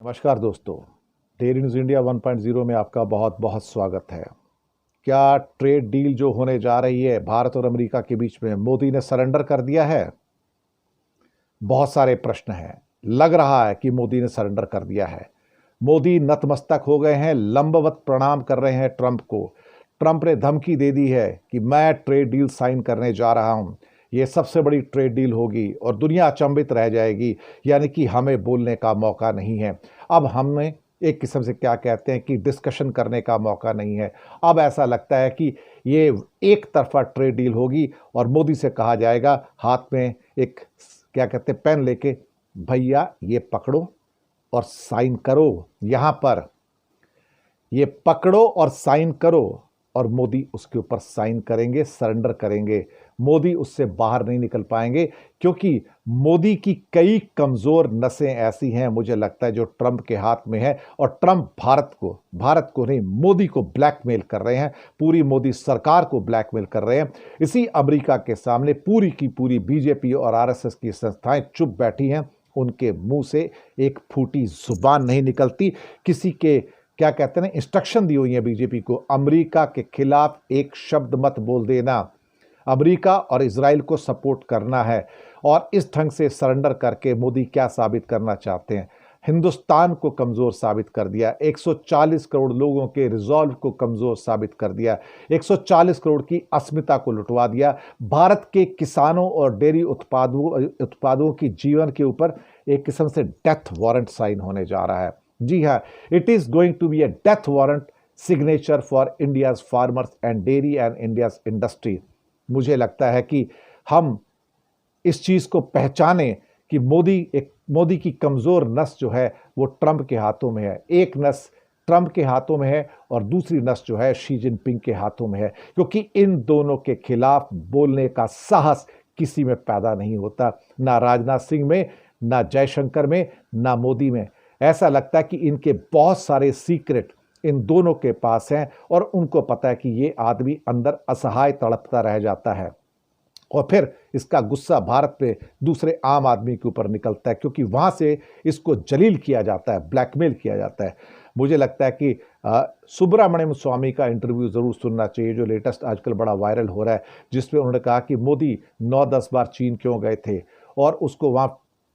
नमस्कार दोस्तों, daily news India 1.0 में आपका बहुत बहुत स्वागत है। क्या ट्रेड डील जो होने जा रही है भारत और अमेरिका के बीच में, मोदी ने सरेंडर कर दिया है? बहुत सारे प्रश्न हैं। लग रहा है कि मोदी ने सरेंडर कर दिया है। मोदी नतमस्तक हो गए हैं, लंबवत प्रणाम कर रहे हैं ट्रंप को। ट्रंप ने धमकी दे दी है कि मैं ट्रेड डील साइन करने जा रहा हूं। ये सबसे बड़ी ट्रेड डील होगी और दुनिया अचंभित रह जाएगी, यानी कि हमें बोलने का मौका नहीं है। अब हमें एक किस्म से क्या कहते हैं कि डिस्कशन करने का मौका नहीं है। अब ऐसा लगता है कि ये एक तरफा ट्रेड डील होगी और मोदी से कहा जाएगा हाथ में एक क्या कहते हैं पेन लेके, भैया ये पकड़ो और साइन करो, यहां पर ये पकड़ो और साइन करो। और मोदी उसके ऊपर साइन करेंगे, सरेंडर करेंगे। मोदी उससे बाहर नहीं निकल पाएंगे, क्योंकि मोदी की कई कमजोर नसें ऐसी हैं, मुझे लगता है, जो ट्रंप के हाथ में है। और ट्रंप भारत को नहीं, मोदी को ब्लैकमेल कर रहे हैं, पूरी मोदी सरकार को ब्लैकमेल कर रहे हैं। इसी अमेरिका के सामने पूरी की पूरी बीजेपी और आरएसएस की संस्थाएं चुप बैठी हैं। उनके मुंह से एक फूटी जुबान नहीं निकलती। किसी के क्या कहते हैं, इंस्ट्रक्शन दी हुई है बीजेपी को, अमेरिका के खिलाफ एक शब्द मत बोल देना, अमेरिका और इजराइल को सपोर्ट करना है। और इस ढंग से सरेंडर करके मोदी क्या साबित करना चाहते हैं? हिंदुस्तान को कमजोर साबित कर दिया, 140 करोड़ लोगों के रिजॉल्व को कमजोर साबित कर दिया, 140 करोड़ की अस्मिता को लुटवा दिया। भारत के किसानों और डेयरी उत्पादों की जीवन के ऊपर एक किस्म से डेथ वारंट साइन होने जा रहा है। जी हाँ, it is going to be a death warrant signature for India's farmers and dairy and India's industry. मुझे लगता है कि हम इस चीज को पहचाने कि मोदी की कमजोर नस जो है वो ट्रंप के हाथों में है। एक नस ट्रंप के हाथों में है और दूसरी नस जो है शी जिनपिंग के हाथों में है, क्योंकि इन दोनों के खिलाफ बोलने का साहस किसी में पैदा नहीं होता, ना राजनाथ सिंह में, ना जयशंकर में, ना मोदी में। ऐसा लगता है कि इनके बहुत सारे सीक्रेट इन दोनों के पास हैं और उनको पता है कि ये आदमी अंदर असहाय तड़पता रह जाता है और फिर इसका गुस्सा भारत पे दूसरे आम आदमी के ऊपर निकलता है, क्योंकि वहां से इसको जलील किया जाता है, ब्लैकमेल किया जाता है। मुझे लगता है कि सुब्रमण्यम स्वामी का इंटरव्यू जरूर सुनना चाहिए, जो लेटेस्ट आजकल बड़ा वायरल हो रहा है, जिसमें उन्होंने कहा कि मोदी 9-10 बार चीन क्यों गए थे और उसको वहां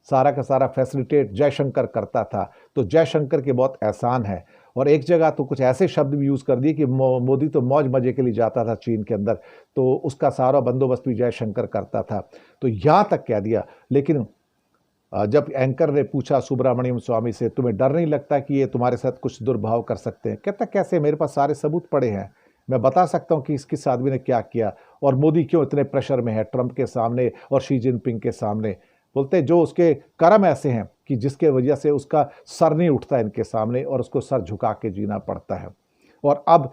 सारा का सारा फैसिलिटेट जयशंकर करता था। तो जयशंकर के बहुत एहसान है। और एक जगह तो कुछ ऐसे शब्द भी यूज़ कर दिए कि मोदी तो मौज मजे के लिए जाता था चीन के अंदर, तो उसका सारा बंदोबस्त भी जयशंकर करता था। तो यहाँ तक कह दिया। लेकिन जब एंकर ने पूछा सुब्रमण्यम स्वामी से, तुम्हें डर नहीं लगता कि ये तुम्हारे साथ कुछ दुर्भाव कर सकते हैं? कहता कैसे, मेरे पास सारे सबूत पड़े हैं, मैं बता सकता हूँ कि किस आदमी ने क्या किया और मोदी क्यों इतने प्रेशर में है ट्रंप के सामने और शी जिनपिंग के सामने। बोलते जो उसके कर्म ऐसे हैं कि जिसके वजह से उसका सर नहीं उठता इनके सामने और उसको सर झुका के जीना पड़ता है। और अब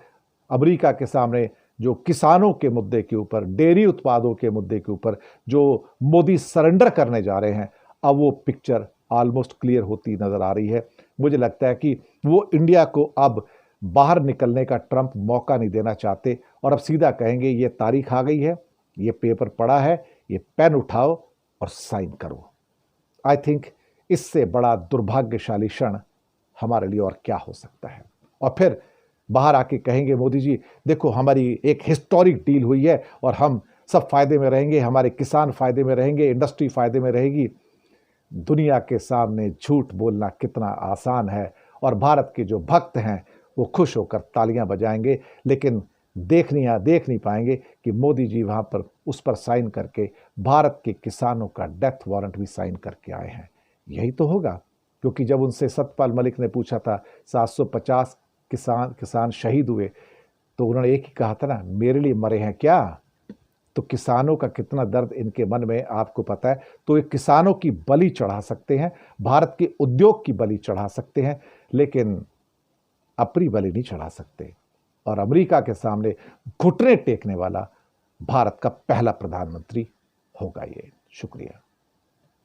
अमेरिका के सामने जो किसानों के मुद्दे के ऊपर, डेयरी उत्पादों के मुद्दे के ऊपर जो मोदी सरेंडर करने जा रहे हैं, अब वो पिक्चर ऑलमोस्ट क्लियर होती नजर आ रही है। मुझे लगता है कि वो इंडिया को अब बाहर निकलने का ट्रंप मौका नहीं देना चाहते और अब सीधा कहेंगे ये तारीख आ गई है, ये पेपर पड़ा है, ये पेन उठाओ और साइन करो। आई थिंक इससे बड़ा दुर्भाग्यशाली क्षण हमारे लिए और क्या हो सकता है। और फिर बाहर आके कहेंगे मोदी जी देखो हमारी एक हिस्टोरिक डील हुई है और हम सब फायदे में रहेंगे, हमारे किसान फायदे में रहेंगे, इंडस्ट्री फायदे में रहेगी। दुनिया के सामने झूठ बोलना कितना आसान है और भारत के जो भक्त हैं वो खुश होकर तालियां बजाएंगे, लेकिन देख नहीं पाएंगे कि मोदी जी वहां पर उस पर साइन करके भारत के किसानों का डेथ वारंट भी साइन करके आए हैं। यही तो होगा, क्योंकि जब उनसे सतपाल मलिक ने पूछा था 750 किसान शहीद हुए, तो उन्होंने एक ही कहा था ना, मेरे लिए मरे हैं क्या? तो किसानों का कितना दर्द इनके मन में आपको पता है। तो ये किसानों की बलि चढ़ा सकते हैं, भारत के उद्योग की बलि चढ़ा सकते हैं, लेकिन अपनी बलि नहीं चढ़ा सकते। और अमेरिका के सामने घुटने टेकने वाला भारत का पहला प्रधानमंत्री होगा ये। शुक्रिया।